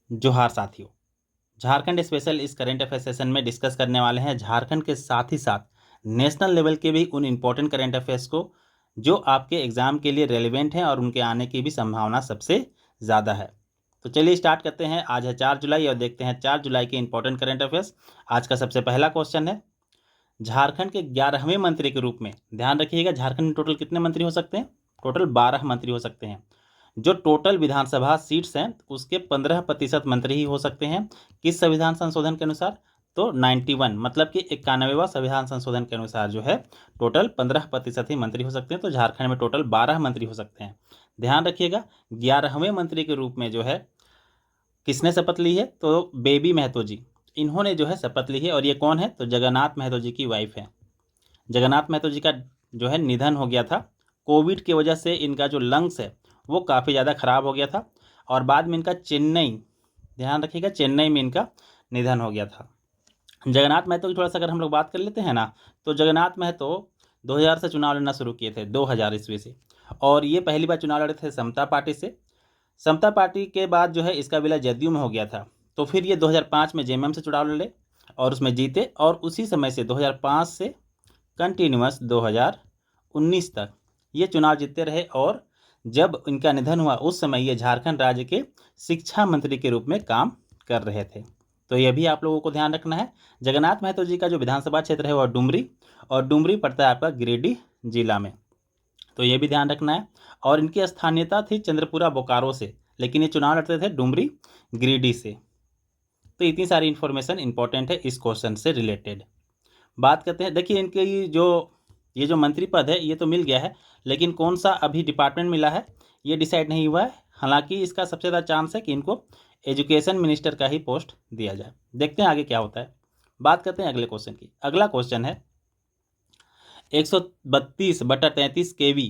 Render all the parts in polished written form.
जोहार साथियों, झारखंड स्पेशल इस करेंट अफेयर सेशन में डिस्कस करने वाले हैं झारखंड के साथ ही साथ नेशनल लेवल के भी उन इम्पोर्टेंट करेंट अफेयर्स को जो आपके एग्जाम के लिए रेलिवेंट हैं और उनके आने की भी संभावना सबसे ज़्यादा है। तो चलिए स्टार्ट करते हैं। आज है 4 जुलाई और देखते हैं 4 जुलाई के इंपॉर्टेंट करेंट अफेयर्स। आज का सबसे पहला क्वेश्चन है, झारखंड के 11वें मंत्री के रूप में, ध्यान रखिएगा झारखंड में टोटल कितने मंत्री हो सकते हैं? टोटल 12 मंत्री हो सकते हैं। जो टोटल विधानसभा सीट्स हैं उसके 15% मंत्री ही हो सकते हैं। किस संविधान संशोधन के अनुसार? तो 91 मतलब कि 91वां संविधान संशोधन के अनुसार जो है टोटल 15% ही मंत्री हो सकते हैं। तो झारखंड में टोटल 12 मंत्री हो सकते हैं। ध्यान रखिएगा 11वें मंत्री के रूप में जो है किसने शपथ ली है? तो बेबी महतो जी, इन्होंने जो है शपथ ली है। और ये कौन है? तो जगन्नाथ महतो जी की वाइफ है। जगन्नाथ महतो जी का जो है निधन हो गया था कोविड की वजह से। इनका जो लंग्स है वो काफ़ी ज़्यादा ख़राब हो गया था और बाद में इनका चेन्नई, ध्यान रखिएगा चेन्नई में इनका निधन हो गया था। जगन्नाथ महतो की थोड़ा सा अगर हम लोग बात कर लेते हैं ना, तो जगन्नाथ महतो 2000 से चुनाव लड़ना शुरू किए थे, 2000 ईस्वी से। और ये पहली बार चुनाव लड़े थे समता पार्टी से। समता पार्टी के बाद जो है इसका विलय जदयू में हो गया था। तो फिर ये 2005 में जेएमएम से चुनाव लड़े और उसमें जीते और उसी समय से 2005 से कंटिन्यूअस 2019 तक ये चुनाव जीतते रहे। और जब इनका निधन हुआ उस समय ये झारखंड राज्य के शिक्षा मंत्री के रूप में काम कर रहे थे। तो ये भी आप लोगों को ध्यान रखना है। जगन्नाथ महतो जी का जो विधानसभा क्षेत्र है वह डुमरी, और डुमरी पड़ता है आपका गिरिडीह जिला में, तो ये भी ध्यान रखना है। और इनकी स्थानीयता थी चंद्रपुरा बोकारो से, लेकिन ये चुनाव लड़ते थे डुमरी गिरिडीह से। तो इतनी सारी इन्फॉर्मेशन इंपॉर्टेंट है इस क्वेश्चन से रिलेटेड। बात करते हैं, देखिए इनके ये जो मंत्री पद है ये तो मिल गया है, लेकिन कौन सा अभी डिपार्टमेंट मिला है ये डिसाइड नहीं हुआ है। हालांकि इसका सबसे ज़्यादा चांस है कि इनको एजुकेशन मिनिस्टर का ही पोस्ट दिया जाए। देखते हैं आगे क्या होता है। बात करते हैं अगले क्वेश्चन की। अगला क्वेश्चन है 132/33 kV,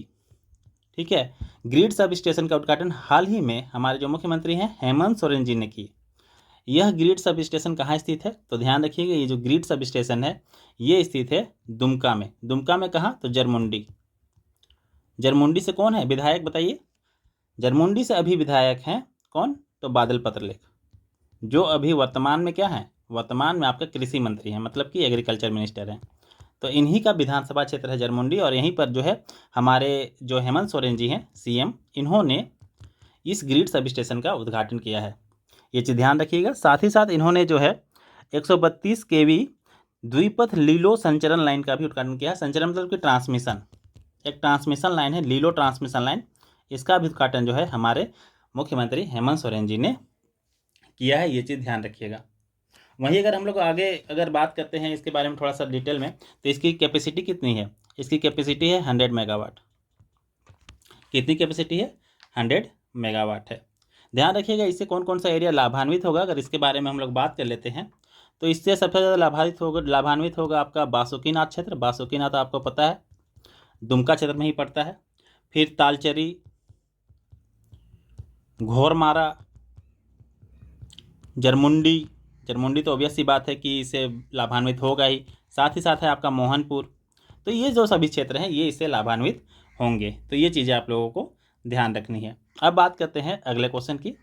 ठीक है, ग्रिड सब स्टेशन का उद्घाटन हाल ही में हमारे जो मुख्यमंत्री हैं हेमंत सोरेन जी ने की। यह ग्रिड सब स्टेशन कहाँ स्थित है? तो ध्यान रखिएगा ये जो ग्रिड सब स्टेशन है ये स्थित है दुमका में। दुमका में कहाँ? तो जरमुंडी। जरमुंडी से कौन है विधायक बताइए? जरमुंडी से अभी विधायक हैं कौन? तो बादल पत्रलेख, जो अभी वर्तमान में क्या है? वर्तमान में आपका कृषि मंत्री हैं, मतलब कि एग्रीकल्चर मिनिस्टर हैं। तो इन्हीं का विधानसभा क्षेत्र है जरमुंडी और यहीं पर जो है हमारे जो हेमंत सोरेन जी हैं सीएम, इन्होंने इस ग्रिड सब स्टेशन का उद्घाटन किया है। ये चीज़ ध्यान रखिएगा। साथ ही साथ इन्होंने जो है 132 kV द्विपथ लीलो संचरण लाइन का भी उद्घाटन किया है। संचरण मतलब कि ट्रांसमिशन, एक ट्रांसमिशन लाइन है लीलो ट्रांसमिशन लाइन, इसका भी उद्घाटन जो है हमारे मुख्यमंत्री हेमंत सोरेन जी ने किया है। ये चीज़ ध्यान रखिएगा। वहीं अगर हम लोग आगे अगर बात करते हैं इसके बारे में थोड़ा सा डिटेल में, तो इसकी कैपेसिटी कितनी है? इसकी कैपेसिटी है 100 मेगावाट। कितनी कैपेसिटी है? 100 मेगावाट है। ध्यान रखिएगा इससे कौन कौन सा एरिया लाभान्वित होगा, अगर इसके बारे में हम लोग बात कर लेते हैं तो इससे सबसे ज़्यादा लाभान्वित होगा आपका बासुकीनाथ क्षेत्र। बासुकीनाथ आपको पता है दुमका क्षेत्र में ही पड़ता है। फिर तालचेरी, घोरमारा, जरमुंडी, जरमुंडी तो ऑब्वियस सी बात है कि इससे लाभान्वित होगा ही। साथ ही साथ है आपका मोहनपुर। तो ये जो सभी क्षेत्र हैं ये इससे लाभान्वित होंगे। तो ये चीज़ें आप लोगों को ध्यान रखनी है। अब बात करते हैं अगले क्वेश्चन की।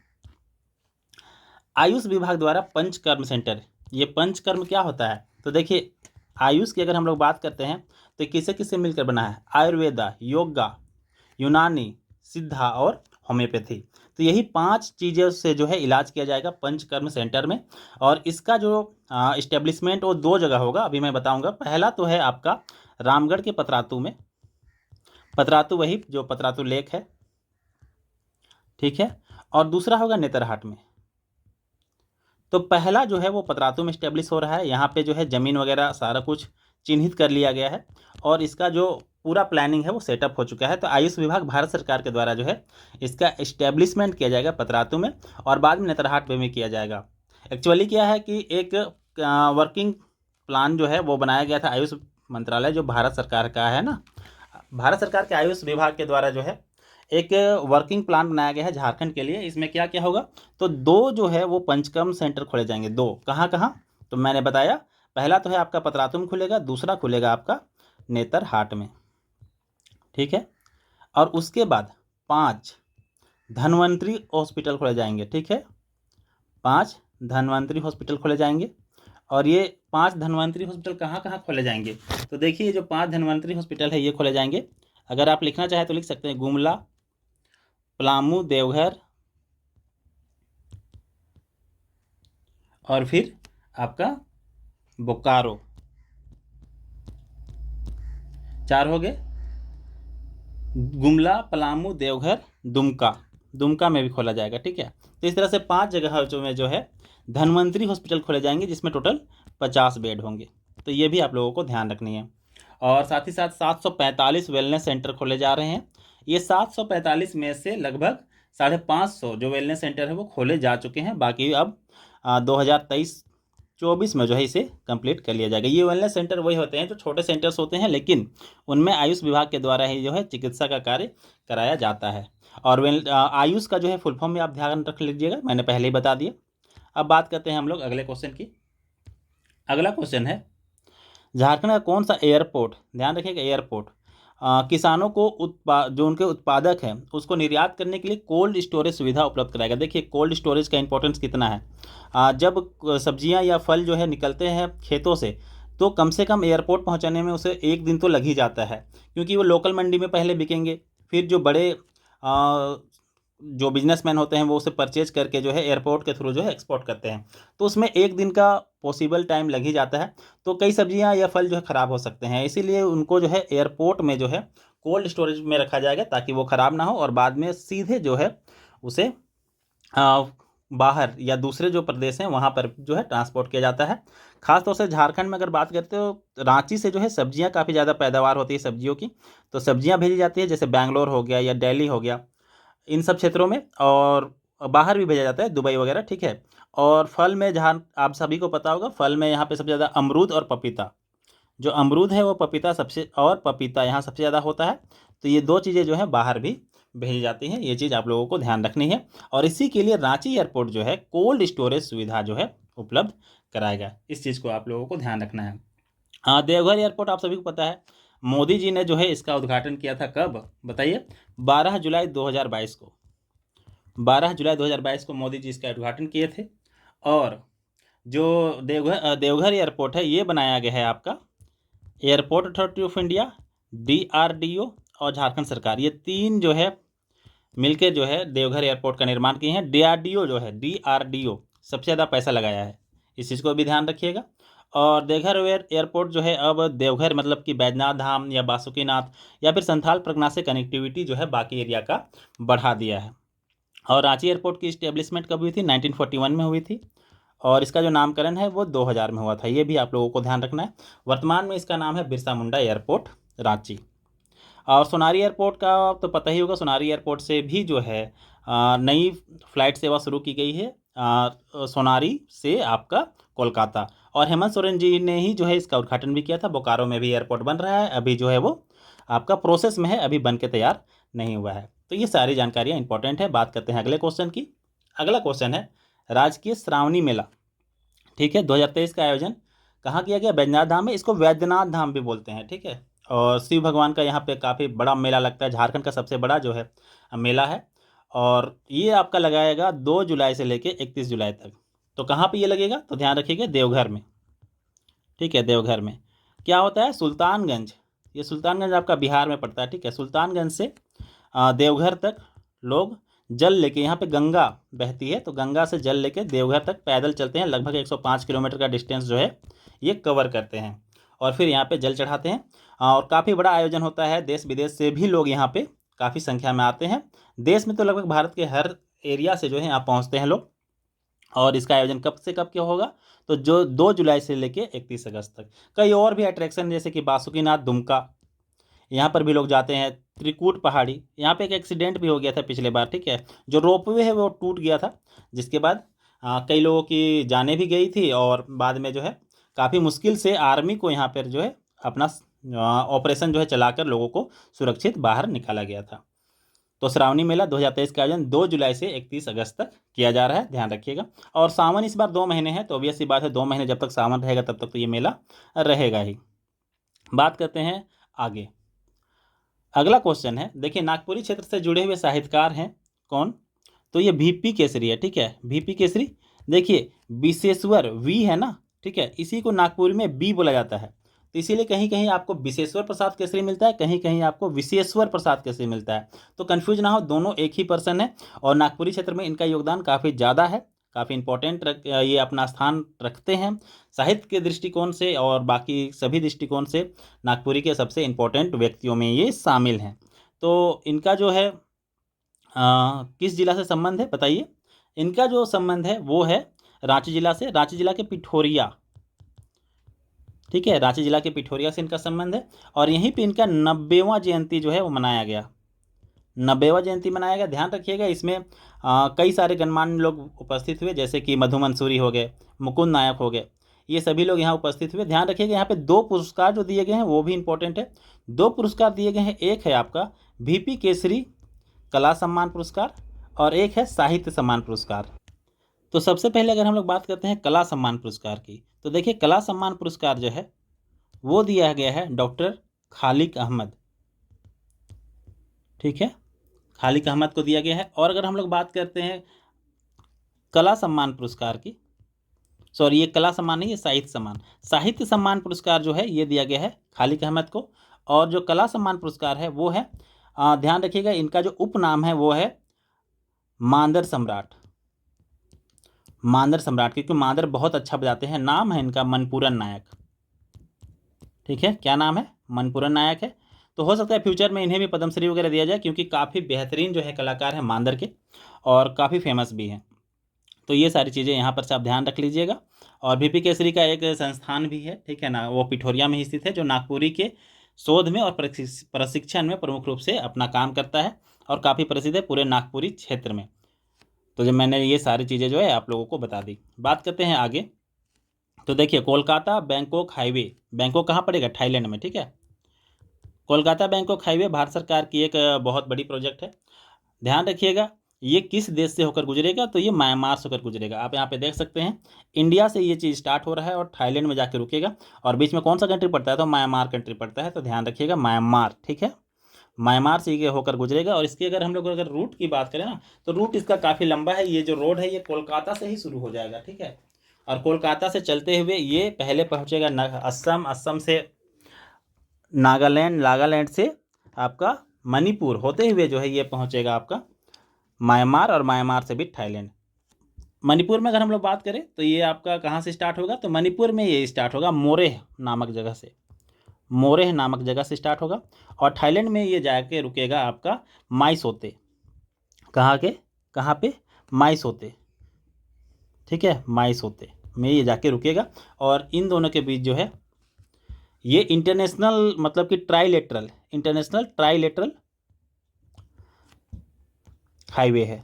आयुष विभाग द्वारा पंचकर्म सेंटर, ये पंचकर्म क्या होता है? तो देखिए आयुष की अगर हम लोग बात करते हैं तो किससे किससे मिलकर बना है? आयुर्वेदा, योगा, यूनानी, सिद्धा और होम्योपैथी। तो यही 5 चीज़ों से जो है इलाज किया जाएगा पंचकर्म सेंटर में। और इसका जो इस्टेब्लिशमेंट वो 2 जगह होगा, अभी मैं बताऊंगा। पहला तो है आपका रामगढ़ के पतरातू में, पतरातू वही जो पतरातू लेक है, ठीक है। और दूसरा होगा नेतरहाट में। तो पहला जो है वो पतरातू में इस्टेब्लिश हो रहा है। यहाँ पे जो है ज़मीन वगैरह सारा कुछ चिन्हित कर लिया गया है और इसका जो पूरा प्लानिंग है वो सेटअप हो चुका है। तो आयुष विभाग भारत सरकार के द्वारा जो है इसका इस्टेब्लिशमेंट किया जाएगा पतरातू में और बाद में नेतरहाट में भी किया जाएगा। एक्चुअली क्या है कि एक वर्किंग प्लान जो है वो बनाया गया था आयुष मंत्रालय जो भारत सरकार का है ना, भारत सरकार के आयुष विभाग के द्वारा जो है एक वर्किंग प्लान बनाया गया है झारखंड के लिए। इसमें क्या क्या होगा? तो 2 जो है वो पंचकर्म सेंटर खोले जाएंगे। 2 कहाँ कहाँ? तो मैंने बताया पहला तो है आपका पतरातू में खुलेगा, दूसरा खुलेगा आपका नेतरहाट में, ठीक है। और उसके बाद 5 धन्वंतरी हॉस्पिटल खोले जाएंगे, ठीक है। 5 धन्वंतरी हॉस्पिटल खोले जाएंगे। और ये 5 धन्वंतरी हॉस्पिटल कहाँ कहाँ खोले जाएंगे? तो देखिए जो 5 धन्वंतरी हॉस्पिटल है ये खोले जाएंगे। अगर आप लिखना चाहें तो लिख सकते हैं गुमला, पलामू, देवघर और फिर आपका बोकारो। 4 हो गए। गुमला, पलामू, देवघर, दुमका में भी खोला जाएगा। ठीक है, तो इस तरह से 5 जगह में जो है धन्वंतरी हॉस्पिटल खोले जाएंगे, जिसमें टोटल 50 बेड होंगे। तो ये भी आप लोगों को ध्यान रखनी है। और साथ ही साथ 745 वेलनेस सेंटर खोले जा रहे हैं। ये 745 में से लगभग 550 जो वेलनेस सेंटर है वो खोले जा चुके हैं। बाकी अब 2023-24 में जो है इसे कंप्लीट कर लिया जाएगा। ये वेलनेस सेंटर वही होते हैं जो छोटे सेंटर्स होते हैं, लेकिन उनमें आयुष विभाग के द्वारा ही जो है चिकित्सा का कार्य कराया जाता है। और आयुष का जो है फुल फॉर्म में आप ध्यान रख लीजिएगा, मैंने पहले ही बता दिया। अब बात करते हैं हम लोग अगले क्वेश्चन की। अगला क्वेश्चन है झारखंड का कौन सा एयरपोर्ट, ध्यान रखिएगा एयरपोर्ट, किसानों को जो उनके उत्पादक हैं उसको निर्यात करने के लिए कोल्ड स्टोरेज सुविधा उपलब्ध कराएगा। देखिए कोल्ड स्टोरेज का इंपॉर्टेंस कितना है। जब सब्जियां या फल जो है निकलते हैं खेतों से, तो कम से कम एयरपोर्ट पहुंचाने में उसे 1 दिन तो लग ही जाता है, क्योंकि वो लोकल मंडी में पहले बिकेंगे, फिर जो बड़े जो बिजनेसमैन होते हैं वो उसे परचेज करके जो है एयरपोर्ट के थ्रू जो है एक्सपोर्ट करते हैं। तो उसमें 1 दिन का पॉसिबल टाइम लग ही जाता है। तो कई सब्जियां या फल जो है ख़राब हो सकते हैं, इसीलिए उनको जो है एयरपोर्ट में जो है कोल्ड स्टोरेज में रखा जाएगा, ताकि वो ख़राब ना हो और बाद में सीधे जो है उसे बाहर या दूसरे जो प्रदेश हैं वहाँ पर जो है ट्रांसपोर्ट किया जाता है। खासतौर से झारखंड में अगर बात करते हो, रांची से जो है सब्जियां काफ़ी ज़्यादा पैदावार होती है सब्जियों की, तो सब्जियां भेजी जाती है, जैसे बैंगलोर हो गया या दिल्ली हो गया, इन सब क्षेत्रों में, और बाहर भी भेजा जाता है, दुबई वगैरह। ठीक है, और फल में जहाँ आप सभी को पता होगा, फल में यहाँ पे सबसे ज़्यादा अमरूद और पपीता, जो अमरूद है वो पपीता सबसे, और पपीता यहाँ सबसे ज़्यादा होता है। तो ये 2 चीज़ें जो है बाहर भी भेजी जाती हैं, ये चीज़ आप लोगों को ध्यान रखनी है। और इसी के लिए रांची एयरपोर्ट जो है कोल्ड स्टोरेज सुविधा जो है उपलब्ध कराएगा, इस चीज़ को आप लोगों को ध्यान रखना है। हाँ, देवघर एयरपोर्ट आप सभी को पता है, मोदी जी ने जो है इसका उद्घाटन किया था, कब बताइए? 12 जुलाई 2022 को। 12 जुलाई 2022 को मोदी जी इसका उद्घाटन किए थे। और जो देवघर एयरपोर्ट है ये बनाया गया है आपका airport authority of India, DRDO और झारखंड सरकार, ये 3 जो है मिलकर जो है देवघर एयरपोर्ट का निर्माण किए हैं। DRDO सबसे ज़्यादा पैसा लगाया है, इस चीज़ को भी ध्यान रखिएगा। और देवघर एयरपोर्ट जो है अब देवघर मतलब कि बैजनाथ धाम या बासुकीनाथ या फिर संथाल परगना से कनेक्टिविटी जो है बाकी एरिया का बढ़ा दिया है। और रांची एयरपोर्ट की इस्टेब्लिशमेंट कब हुई थी? 1941 में हुई थी, और इसका जो नामकरण है वो 2000 में हुआ था, ये भी आप लोगों को ध्यान रखना है। वर्तमान में इसका नाम है बिरसा मुंडा एयरपोर्ट रांची। और सोनारी एयरपोर्ट का तो पता ही होगा, सोनारी एयरपोर्ट से भी जो है नई फ्लाइट सेवा शुरू की गई है, सोनारी से आपका कोलकाता, और हेमंत सोरेन जी ने ही जो है इसका उद्घाटन भी किया था। बोकारो में भी एयरपोर्ट बन रहा है, अभी जो है वो आपका प्रोसेस में है, अभी बन के तैयार नहीं हुआ है। तो ये सारी जानकारियाँ इंपॉर्टेंट है। बात करते हैं अगले क्वेश्चन की। अगला क्वेश्चन है राजकीय श्रावणी मेला, ठीक है, 2023 का आयोजन कहाँ किया गया? बैजनाथ धाम में, इसको वैद्यनाथ धाम भी बोलते हैं। ठीक है, और शिव भगवान का यहाँ पे काफ़ी बड़ा मेला लगता है, झारखंड का सबसे बड़ा जो है मेला है। और ये आपका लगाएगा 2 जुलाई से लेके 31 जुलाई तक। तो कहाँ पे ये लगेगा? तो ध्यान रखिएगा देवघर में। ठीक है, देवघर में क्या होता है? सुल्तानगंज, ये सुल्तानगंज आपका बिहार में पड़ता है। ठीक है, सुल्तानगंज से देवघर तक लोग जल लेके, यहाँ पे गंगा बहती है, तो गंगा से जल लेके देवघर तक पैदल चलते हैं। लगभग 105 किलोमीटर का डिस्टेंस जो है ये कवर करते हैं, और फिर यहाँ पे जल चढ़ाते हैं। और काफ़ी बड़ा आयोजन होता है, देश विदेश से भी लोग यहाँ पे काफ़ी संख्या में आते हैं। देश में तो लगभग भारत के हर एरिया से जो है यहाँ पहुँचते हैं लोग। और इसका आयोजन कब से कब क्या होगा? तो जो 2 जुलाई से लेके 31 अगस्त तक। कई और भी अट्रैक्शन जैसे कि बासुकीनाथ दुमका, यहाँ पर भी लोग जाते हैं। त्रिकूट पहाड़ी, यहाँ पे एक एक्सीडेंट भी हो गया था पिछले बार। ठीक है, जो रोपवे है वो टूट गया था, जिसके बाद कई लोगों की जानें भी गई थी, और बाद में जो है काफ़ी मुश्किल से आर्मी को यहाँ पर जो है अपना ऑपरेशन जो है चलाकर लोगों को सुरक्षित बाहर निकाला गया था। तो श्रावणी मेला 2023 का आयोजन 2 जुलाई से 31 अगस्त तक किया जा रहा है, ध्यान रखिएगा। और सावन इस बार 2 महीने है, तो ऑब्वियस सी बात है 2 महीने जब तक सावन रहेगा तब तक तो ये मेला रहेगा ही। बात करते हैं आगे। अगला क्वेश्चन है, देखिए नागपुरी क्षेत्र से जुड़े हुए साहित्यकार हैं कौन? तो ये VP केसरी है। ठीक है, VP केसरी देखिए विशेश्वर वी है ना, ठीक है, इसी को नागपुरी में बी बोला जाता है। तो इसीलिए कहीं कहीं आपको विशेश्वर प्रसाद केसरी मिलता है, कहीं कहीं आपको विशेश्वर प्रसाद केसरी मिलता है। तो कन्फ्यूज ना हो, दोनों एक ही पर्सन है और नागपुरी क्षेत्र में इनका योगदान काफ़ी ज़्यादा है, काफ़ी इंपॉर्टेंट ये अपना स्थान रखते हैं साहित्य के दृष्टिकोण से और बाकी सभी दृष्टिकोण से। नागपुरी के सबसे इम्पोर्टेंट व्यक्तियों में ये शामिल हैं। तो इनका जो है किस जिला से संबंध है बताइए। इनका जो संबंध है वो है रांची जिला से, रांची जिला के पिठोरिया, ठीक है, रांची जिला के पिठोरिया से इनका संबंध है। और यहीं पे इनका 90वां जयंती जो है वो मनाया गया, 90वां जयंती मनाया गया। ध्यान रखिएगा इसमें कई सारे गणमान्य लोग उपस्थित हुए, जैसे कि मधु मंसूरी हो गए, मुकुंद नायक हो गए, ये सभी लोग यहाँ उपस्थित हुए। ध्यान रखिएगा यहाँ पे 2 पुरस्कार जो दिए गए हैं वो भी इंपॉर्टेंट है। 2 पुरस्कार दिए गए हैं, एक है आपका VP केसरी कला सम्मान पुरस्कार और एक है साहित्य सम्मान पुरस्कार। तो सबसे पहले अगर हम लोग बात करते हैं कला सम्मान पुरस्कार की, तो देखिए कला सम्मान पुरस्कार जो है वो दिया गया है डॉक्टर खालिक अहमद, ठीक है, खालिक अहमद को दिया गया है। और अगर हम लोग बात करते हैं कला सम्मान पुरस्कार की, सॉरी ये कला सम्मान नहीं, ये साहित्य सम्मान, साहित्य सम्मान पुरस्कार जो है ये दिया गया है खालिक अहमद को। और जो कला सम्मान पुरस्कार है वो है ध्यान रखिएगा इनका जो उपनाम है वो है मांदर सम्राट, मांदर सम्राट, क्योंकि मांदर बहुत अच्छा बजाते हैं। नाम है इनका मनपूरन नायक, ठीक है, क्या नाम है, मनपूरन नायक है। तो हो सकता है फ्यूचर में इन्हें भी पद्मश्री वगैरह दिया जाए, क्योंकि काफ़ी बेहतरीन जो है कलाकार हैं मांदर के और काफ़ी फेमस भी हैं। तो ये सारी चीज़ें यहाँ पर से आप ध्यान रख लीजिएगा। और VP केसरी का एक संस्थान भी है, ठीक है ना, वो पिठोरिया में ही स्थित है, जो नागपुरी के शोध में और प्रशिक्षण में प्रमुख रूप से अपना काम करता है और काफ़ी प्रसिद्ध है पूरे नागपुरी क्षेत्र में। तो जब मैंने ये सारी चीज़ें जो है आप लोगों को बता दी, बात करते हैं आगे। तो देखिए कोलकाता बैंकॉक हाईवे, बैंकॉक कहाँ पड़ेगा, थाईलैंड में, ठीक है। कोलकाता बैंकॉक हाईवे भारत सरकार की एक बहुत बड़ी प्रोजेक्ट है। ध्यान रखिएगा ये किस देश से होकर गुजरेगा, तो ये म्यांमार से होकर गुजरेगा। आप यहाँ पे देख सकते हैं इंडिया से ये चीज़ स्टार्ट हो रहा है और थाईलैंड में जाके रुकेगा, और बीच में कौन सा कंट्री पड़ता है, तो म्यांमार कंट्री पड़ता है। तो ध्यान रखिएगा म्यांमार, ठीक है, म्यांमार से ये होकर गुजरेगा। और इसकी अगर हम लोग अगर रूट की बात करें ना, तो रूट इसका काफ़ी लंबा है। ये जो रोड है ये कोलकाता से ही शुरू हो जाएगा, ठीक है, और कोलकाता से चलते हुए ये पहले पहुँचेगा असम, असम से नागालैंड, नागालैंड से आपका मणिपुर होते हुए जो है ये पहुँचेगा आपका म्यांमार, और म्यांमार से भी थाईलैंड। मणिपुर में अगर हम लोग बात करें तो ये आपका कहाँ से स्टार्ट होगा, तो मणिपुर में ये स्टार्ट होगा मोरेह नामक जगह से, मोरेह नामक जगह से स्टार्ट होगा। और थाईलैंड में ये जाके रुकेगा आपका माईसोते, कहाँ पे माईसोते, ठीक है, माईसोते में ये जाके रुकेगा। और इन दोनों के बीच जो है ये इंटरनेशनल मतलब कि इंटरनेशनल ट्राईलेटरल हाईवे है,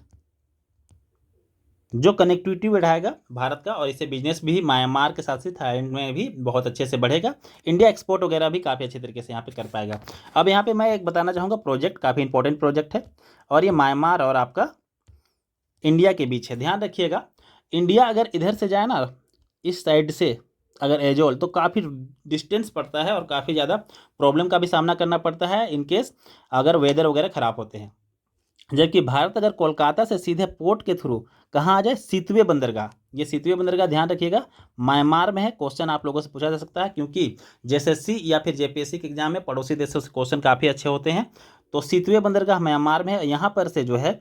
जो कनेक्टिविटी बढ़ाएगा भारत का, और इससे बिजनेस भी म्यांमार के साथ साथ थाईलैंड में भी बहुत अच्छे से बढ़ेगा। इंडिया एक्सपोर्ट वगैरह भी काफ़ी अच्छे तरीके से यहाँ पे कर पाएगा। अब यहाँ पे मैं एक बताना चाहूँगा, प्रोजेक्ट काफ़ी इंपॉर्टेंट प्रोजेक्ट है और ये म्यांमार और आपका इंडिया के बीच है। ध्यान रखिएगा इंडिया अगर इधर से जाए ना, इस साइड से अगर एजोल, तो काफ़ी डिस्टेंस पड़ता है और काफ़ी ज़्यादा प्रॉब्लम का भी सामना करना पड़ता है इनकेस अगर वेदर वगैरह ख़राब होते हैं। जबकि भारत अगर कोलकाता से सीधे पोर्ट के थ्रू कहाँ आ जाए, सितवे बंदरगाह, ये सितवे बंदरगाह ध्यान रखिएगा म्यांमार में है। क्वेश्चन आप लोगों से पूछा जा सकता है, क्योंकि JSSC या फिर JPSC के एग्जाम में पड़ोसी देशों से क्वेश्चन काफ़ी अच्छे होते हैं। तो सितवे बंदरगाह म्यांमार में है। यहाँ पर से जो है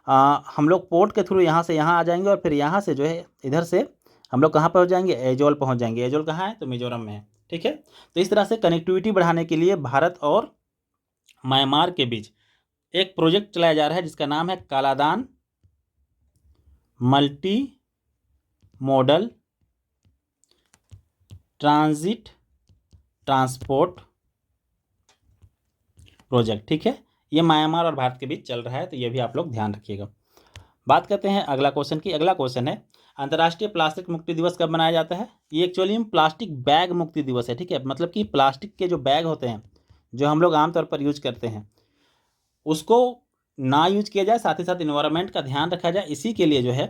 हम लोग पोर्ट के थ्रू यहाँ से यहाँ आ जाएंगे, और फिर यहाँ से जो है इधर से हम लोग कहाँ पहुँच जाएंगे, एजोल पहुँच जाएंगे। एजोल कहाँ है, तो मिजोरम में है, ठीक है। तो इस तरह से कनेक्टिविटी बढ़ाने के लिए भारत और म्यांमार के बीच एक प्रोजेक्ट चलाया जा रहा है, जिसका नाम है Kaladan multi modal transit transport project, ठीक है। ये म्यांमार और भारत के बीच चल रहा है, तो ये भी आप लोग ध्यान रखिएगा। बात करते हैं अगला क्वेश्चन की। अगला क्वेश्चन है अंतर्राष्ट्रीय प्लास्टिक मुक्ति दिवस कब मनाया जाता है। ये एक्चुअली में प्लास्टिक बैग मुक्ति दिवस है, ठीक है। मतलब कि प्लास्टिक के जो बैग होते हैं जो हम लोग आमतौर पर यूज करते हैं, उसको ना यूज किया जाए, साथ ही साथ इन्वायरमेंट का ध्यान रखा जाए। इसी के लिए जो है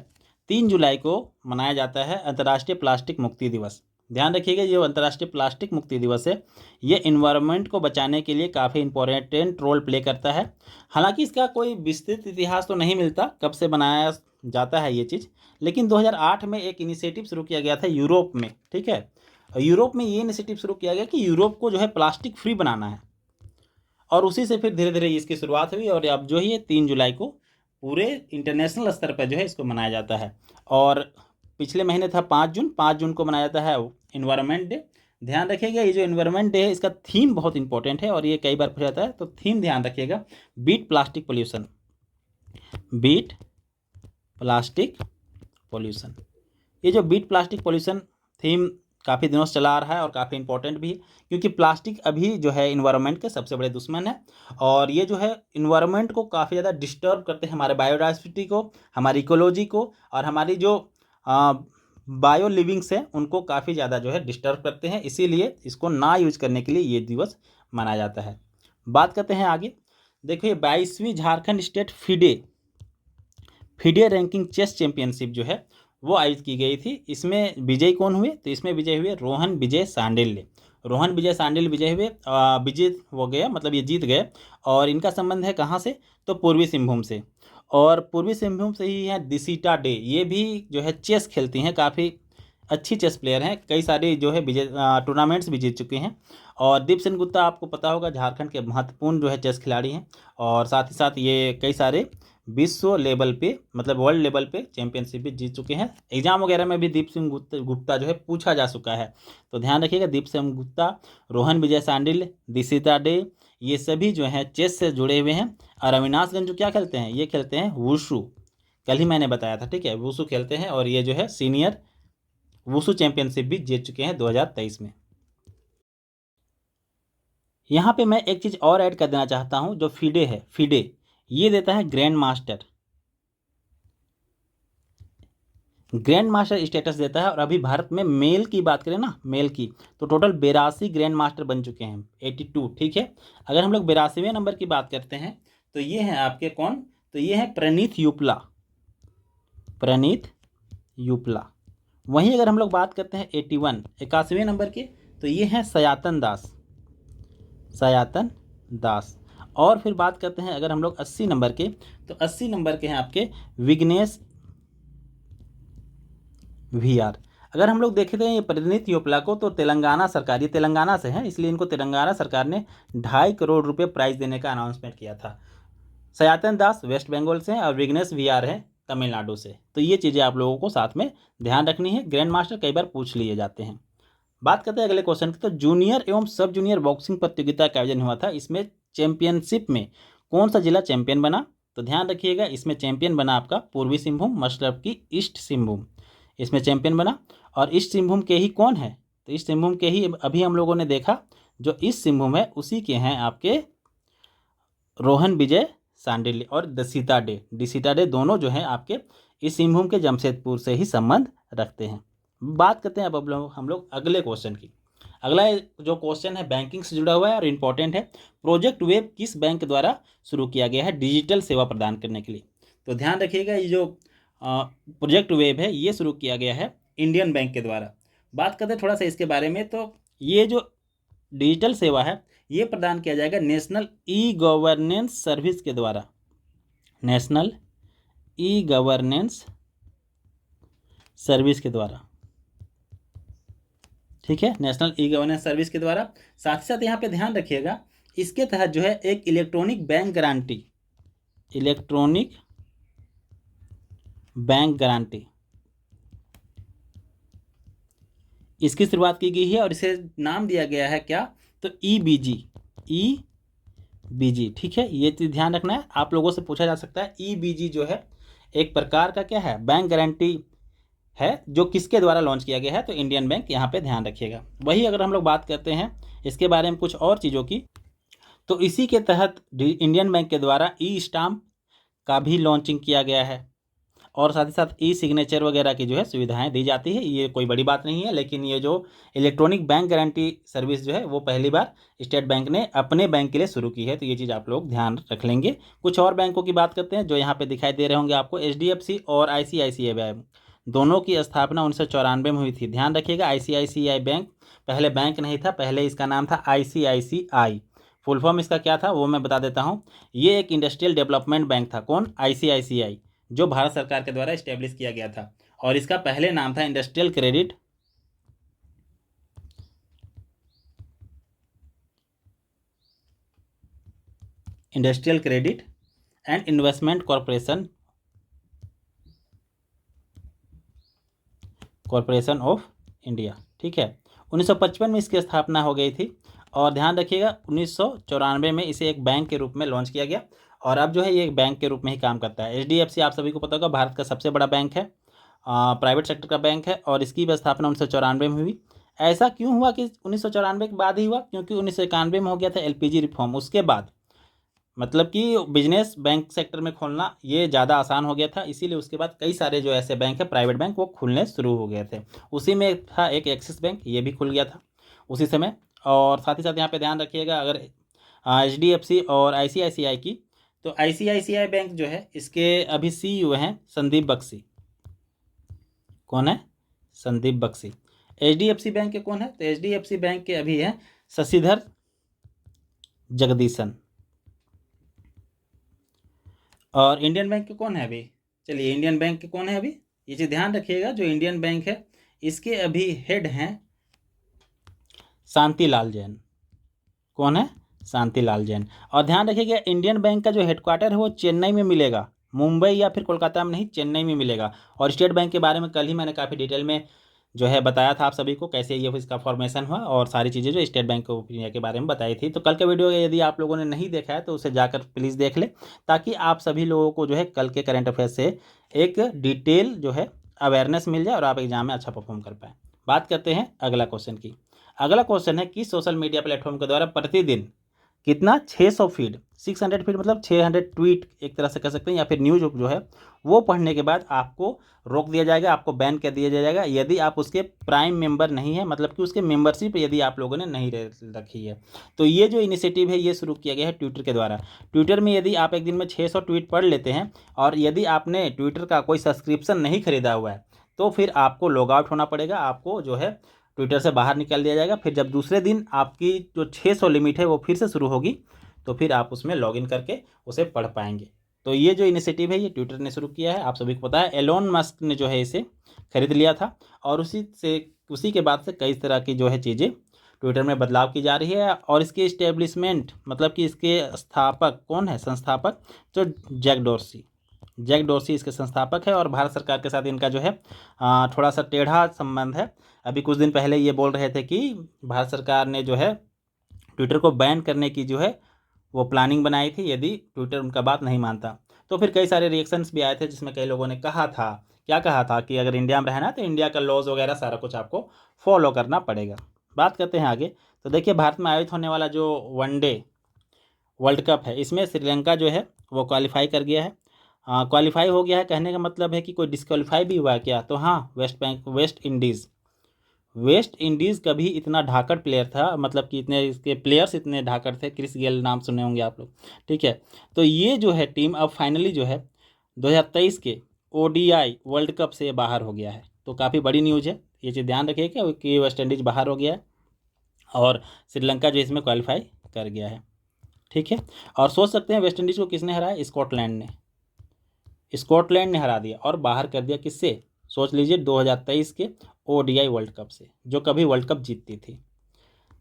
3 जुलाई को मनाया जाता है अंतर्राष्ट्रीय प्लास्टिक मुक्ति दिवस। ध्यान रखिएगा ये अंतर्राष्ट्रीय प्लास्टिक मुक्ति दिवस है, ये इन्वायरमेंट को बचाने के लिए काफ़ी इंपॉर्टेंट रोल प्ले करता है। हालांकि इसका कोई विस्तृत इतिहास तो नहीं मिलता, कब से बनाया जाता है ये चीज़। लेकिन 2008 में एक इनिशिएटिव शुरू किया गया था यूरोप में, ठीक है। और यूरोप में ये इनिशिएटिव शुरू किया गया कि यूरोप को जो है प्लास्टिक फ्री बनाना है, और उसी से फिर धीरे धीरे इसकी शुरुआत हुई, और अब जो है 3 जुलाई को पूरे इंटरनेशनल स्तर पर जो है इसको मनाया जाता है। और पिछले महीने था 5 जून, 5 जून को मनाया जाता है इन्वायरमेंट डे। ध्यान रखिएगा ये जो इन्वायरमेंट डे है इसका थीम बहुत इंपॉर्टेंट है, और ये कई बार पूछा जाता है, तो थीम ध्यान रखिएगा, beat plastic pollution. Beat plastic pollution, ये जो बीट प्लास्टिक पोल्यूशन थीम काफ़ी दिनों से चला आ रहा है और काफ़ी इंपॉर्टेंट भी है, क्योंकि प्लास्टिक अभी जो है इन्वायरमेंट के सबसे बड़े दुश्मन है, और ये जो है इन्वायरमेंट को काफ़ी ज़्यादा डिस्टर्ब करते हैं, हमारे बायोडाइवर्सिटी को, हमारी इकोलॉजी को, और हमारी जो बायो लिविंग्स हैं उनको काफ़ी ज़्यादा जो है डिस्टर्ब करते हैं। इसीलिए इसको ना यूज करने के लिए ये दिवस मनाया जाता है। बात करते हैं आगे। देखिए 22वीं Jharkhand state FIDE ranking chess championship जो है वो आयोजित की गई थी। इसमें विजयी कौन हुए, तो इसमें विजय हुए रोहन विजय सांडिल्य। रोहन विजय सांडिल्य विजय हुए, विजित हो गया, मतलब ये जीत गए। और इनका संबंध है कहाँ से, तो पूर्वी सिंहभूम से, और पूर्वी सिंहभूम से ही है दिसिता डे। ये भी जो है चेस खेलती हैं, काफ़ी अच्छी चेस प्लेयर हैं, कई सारी जो है विजय टूर्नामेंट्स भी जीत चुके हैं। और दीप सेन गुप्ता आपको पता होगा झारखंड के महत्वपूर्ण जो है चेस खिलाड़ी हैं, और साथ ही साथ ये कई सारे विश्व लेवल पे, मतलब वर्ल्ड लेवल पे चैंपियनशिप भी जीत चुके हैं। एग्जाम वगैरह में भी दीप सिंह गुप्ता जो है पूछा जा चुका है, तो ध्यान रखिएगा दीप सिंह गुप्ता, रोहन विजय सांडिल्य, दिसिता डे, ये सभी जो हैं चेस से जुड़े हुए हैं। और अविनाश गंजू क्या खेलते हैं, ये खेलते हैं वुशु, कल ही मैंने बताया था, ठीक है, वुशु खेलते हैं, और ये जो है सीनियर वुशु चैंपियनशिप भी जीत चुके हैं 2023 में। यहाँ पे मैं एक चीज़ और ऐड कर देना चाहता हूँ, जो फिडे है, फिडे ये देता है ग्रैंड मास्टर स्टेटस देता है। और अभी भारत में मेल की बात करें ना, मेल की, तो टोटल 82 ग्रैंड मास्टर बन चुके हैं, 82, ठीक है। अगर हम लोग 82वें नंबर की बात करते हैं, तो ये हैं आपके कौन, तो ये हैं प्रणीत यूपला। वहीं अगर हम लोग बात करते हैं 81वें नंबर के, तो ये हैं सयातन दास। और फिर बात करते हैं अगर हम लोग 80 नंबर के, तो 80 नंबर के हैं आपके विघ्नेश VR। अगर हम लोग देखें तो ये प्रणीत योपला को तो तेलंगाना सरकार, ये तेलंगाना से हैं, इसलिए इनको तेलंगाना सरकार ने 2.5 करोड़ रुपए प्राइज देने का अनाउंसमेंट किया था। सयातन दास वेस्ट बंगाल से हैं, और विघ्नेश VR है तमिलनाडु से। तो ये चीज़ें आप लोगों को साथ में ध्यान रखनी है, ग्रैंड मास्टर कई बार पूछ लिए जाते हैं। बात करते हैं अगले क्वेश्चन की, तो जूनियर एवं सब जूनियर बॉक्सिंग प्रतियोगिता का आयोजन हुआ था। इसमें चैंपियनशिप में कौन सा जिला चैंपियन बना, तो ध्यान रखिएगा इसमें चैंपियन बना आपका पूर्वी सिंहभूम, मतलब कि ईस्ट सिंहभूम इसमें चैंपियन बना। और ईस्ट सिंहभूम के ही कौन है, तो ईस्ट सिंहभूम के ही अभी हम लोगों ने देखा, जो ईस्ट सिंहभूम है उसी के हैं आपके रोहन विजय सांडिल्य और दिसिता डे दोनों जो हैं आपके ईस्ट सिंहभूम के जमशेदपुर से ही संबंध रखते हैं। बात करते हैं अब हम लोग अगले क्वेश्चन की। अगला जो क्वेश्चन है बैंकिंग से जुड़ा हुआ है और इम्पोर्टेंट है। प्रोजेक्ट वेब किस बैंक द्वारा शुरू किया गया है डिजिटल सेवा प्रदान करने के लिए, तो ध्यान रखिएगा ये जो प्रोजेक्ट वेब है ये शुरू किया गया है इंडियन बैंक के द्वारा। बात करते हैं थोड़ा सा इसके बारे में, तो ये जो डिजिटल सेवा है ये प्रदान किया जाएगा नेशनल ई गवर्नेंस सर्विस के द्वारा, नेशनल ई गवर्नेंस सर्विस के द्वारा, ठीक है, नेशनल ई गवर्नेंस सर्विस के द्वारा। साथ ही साथ यहाँ पे ध्यान रखिएगा इसके तहत जो है एक इलेक्ट्रॉनिक बैंक गारंटी इसकी शुरुआत की गई है, और इसे नाम दिया गया है क्या, तो EBG, ठीक है। ये चीज़ ध्यान रखना है, आप लोगों से पूछा जा सकता है EBG जो है एक प्रकार का क्या है, बैंक गारंटी है, जो किसके द्वारा लॉन्च किया गया है, तो इंडियन बैंक, यहाँ पे ध्यान रखिएगा। वही अगर हम लोग बात करते हैं इसके बारे में कुछ और चीज़ों की, तो इसी के तहत इंडियन बैंक के द्वारा ई स्टाम्प का भी लॉन्चिंग किया गया है, और साथ ही साथ ई सिग्नेचर वगैरह की जो है सुविधाएं दी जाती है। ये कोई बड़ी बात नहीं है, लेकिन ये जो इलेक्ट्रॉनिक बैंक गारंटी सर्विस जो है वो पहली बार स्टेट बैंक ने अपने बैंक के लिए शुरू की है, तो ये चीज़ आप लोग ध्यान रख लेंगे। कुछ और बैंकों की बात करते हैं जो यहाँ पे दिखाई दे रहे होंगे आपको, HDFC और ICICI बैंक, दोनों की स्थापना 1994 में हुई थी। ध्यान रखिएगा ICICI बैंक पहले बैंक नहीं था, पहले इसका नाम था ICICI। फुल फॉर्म इसका क्या था वो मैं बता देता हूँ। ये एक इंडस्ट्रियल डेवलपमेंट बैंक था, कौन, ICICI, जो भारत सरकार के द्वारा इस्टेब्लिश किया गया था, और इसका पहले नाम था industrial credit and investment corporation of India. ठीक है, 1955 में इसकी स्थापना हो गई थी। और ध्यान रखिएगा 1994 में इसे एक बैंक के रूप में लॉन्च किया गया, और अब जो है ये एक बैंक के रूप में ही काम करता है। HDFC आप सभी को पता होगा भारत का सबसे बड़ा बैंक है, प्राइवेट सेक्टर का बैंक है, और इसकी भी स्थापना 1994 में हुई। ऐसा क्यों हुआ कि 1994 के बाद ही हुआ? क्योंकि 1991 में हो गया था LPG रिफॉर्म। उसके बाद मतलब कि बिजनेस बैंक सेक्टर में खोलना ये ज़्यादा आसान हो गया था, इसीलिए उसके बाद कई सारे जो ऐसे बैंक है प्राइवेट बैंक वो खुलने शुरू हो गए थे। उसी में था एक एक्सिस बैंक, ये भी खुल गया था उसी समय। और साथ ही साथ यहाँ पे ध्यान रखिएगा, अगर HDFC और ICICI की, तो ICICI बैंक जो है इसके अभी CEO हैं संदीप बख्शी। कौन है? संदीप बख्शी। HDFC बैंक के कौन है? तो HDFC बैंक के अभी हैं शशिधर जगदीशन। और इंडियन बैंक के कौन है अभी? चलिए, इंडियन बैंक के कौन है अभी, ये चीज़ ध्यान रखिएगा। जो इंडियन बैंक है इसके अभी हेड हैं शांतिलाल जैन। कौन है? शांतिलाल जैन। और ध्यान रखिएगा इंडियन बैंक का जो हेडक्वार्टर है वो चेन्नई में मिलेगा, मुंबई या फिर कोलकाता में नहीं, चेन्नई में मिलेगा। और स्टेट बैंक के बारे में कल ही मैंने काफ़ी डिटेल में जो है बताया था आप सभी को, कैसे ये इसका फॉर्मेशन हुआ और सारी चीज़ें जो स्टेट बैंक ऑफ इंडिया के बारे में बताई थी। तो कल का वीडियो यदि आप लोगों ने नहीं देखा है तो उसे जाकर प्लीज़ देख ले, ताकि आप सभी लोगों को जो है कल के करंट अफेयर से एक डिटेल जो है अवेयरनेस मिल जाए और आप एग्जाम में अच्छा परफॉर्म कर पाएँ। बात करते हैं अगला क्वेश्चन की। अगला क्वेश्चन है कि सोशल मीडिया प्लेटफॉर्म के द्वारा प्रतिदिन कितना 600 फीड, 600 फीड मतलब 600 ट्वीट एक तरह से कह सकते हैं, या फिर न्यूज जो है वो पढ़ने के बाद आपको रोक दिया जाएगा, आपको बैन कर दिया जाएगा यदि आप उसके प्राइम मेंबर नहीं है, मतलब कि उसके मेंबरशिप यदि आप लोगों ने नहीं रखी है। तो ये जो इनिशिएटिव है ये शुरू किया गया है ट्विटर के द्वारा। ट्विटर में यदि आप एक दिन में 600 ट्वीट पढ़ लेते हैं और यदि आपने ट्विटर का कोई सब्सक्रिप्शन नहीं खरीदा हुआ है तो फिर आपको लॉग आउट होना पड़ेगा, आपको जो है ट्विटर से बाहर निकाल दिया जाएगा। फिर जब दूसरे दिन आपकी जो 600 लिमिट है वो फिर से शुरू होगी तो फिर आप उसमें लॉगिन करके उसे पढ़ पाएंगे। तो ये जो इनिशिएटिव है ये ट्विटर ने शुरू किया है, आप सभी को पता है। एलोन मस्क ने जो है इसे खरीद लिया था, और उसी के बाद से कई तरह की जो है चीज़ें ट्विटर में बदलाव की जा रही है। और इसके इस्टेब्लिशमेंट मतलब कि इसके स्थापक कौन है? संस्थापक जो जैक डोर्सी इसके संस्थापक है। और भारत सरकार के साथ इनका जो है थोड़ा सा टेढ़ा संबंध है। अभी कुछ दिन पहले ये बोल रहे थे कि भारत सरकार ने जो है ट्विटर को बैन करने की जो है वो प्लानिंग बनाई थी यदि ट्विटर उनका बात नहीं मानता। तो फिर कई सारे रिएक्शंस भी आए थे जिसमें कई लोगों ने कहा था, क्या कहा था कि अगर इंडिया में रहना तो इंडिया का लॉज वगैरह सारा कुछ आपको फॉलो करना पड़ेगा। बात करते हैं आगे। तो देखिए, भारत में आयोजित होने वाला जो वनडे वर्ल्ड कप है इसमें श्रीलंका जो है वो क्वालिफाई कर गया है। क्वालिफाई हो गया है कहने का मतलब है कि कोई डिस्क्वालीफाई भी हुआ है क्या? तो हाँ, वेस्ट इंडीज़ कभी इतना धाकड़ प्लेयर था, मतलब कि इतने इसके प्लेयर्स इतने धाकड़ थे। क्रिस गेल नाम सुने होंगे आप लोग, ठीक है। तो ये जो है टीम अब फाइनली जो है 2023 के ODI वर्ल्ड कप से बाहर हो गया है। तो काफ़ी बड़ी न्यूज़ है, ये चीज़ ध्यान रखिए कि वेस्ट इंडीज़ बाहर हो गया है और श्रीलंका जो इसमें क्वालिफाई कर गया है, ठीक है। और सोच सकते हैं वेस्ट इंडीज़ को किसने हराया? स्कॉटलैंड ने हरा दिया और बाहर कर दिया किससे? सोच लीजिए 2023 के ODI वर्ल्ड कप से, जो कभी वर्ल्ड कप जीतती थी।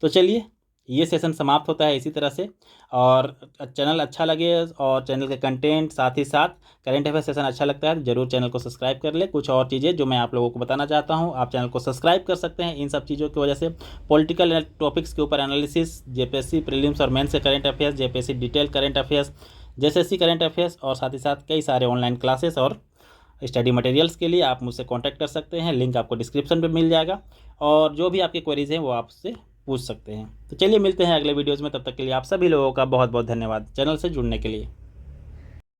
तो चलिए, ये सेशन समाप्त होता है इसी तरह से। और चैनल अच्छा लगे और चैनल के कंटेंट साथ ही साथ करेंट अफेयर सेशन अच्छा लगता है तो जरूर चैनल को सब्सक्राइब कर ले। कुछ और चीज़ें जो मैं आप लोगों को बताना चाहता हूँ, आप चैनल को सब्सक्राइब कर सकते हैं। इन सब चीज़ों की वजह से पॉलिटिकल टॉपिक्स के ऊपर एनालिसिस, JPSC प्रीलिम्स और मेंस से current affairs, JPSC detail current affairs, JSSC current affairs, और साथ ही साथ कई सारे ऑनलाइन क्लासेस और स्टडी मटेरियल्स के लिए आप मुझसे कांटेक्ट कर सकते हैं। लिंक आपको डिस्क्रिप्शन पे मिल जाएगा, और जो भी आपकी क्वेरीज हैं वो आपसे पूछ सकते हैं। तो चलिए, मिलते हैं अगले वीडियोज़ में। तब तक के लिए आप सभी लोगों का बहुत बहुत धन्यवाद चैनल से जुड़ने के लिए।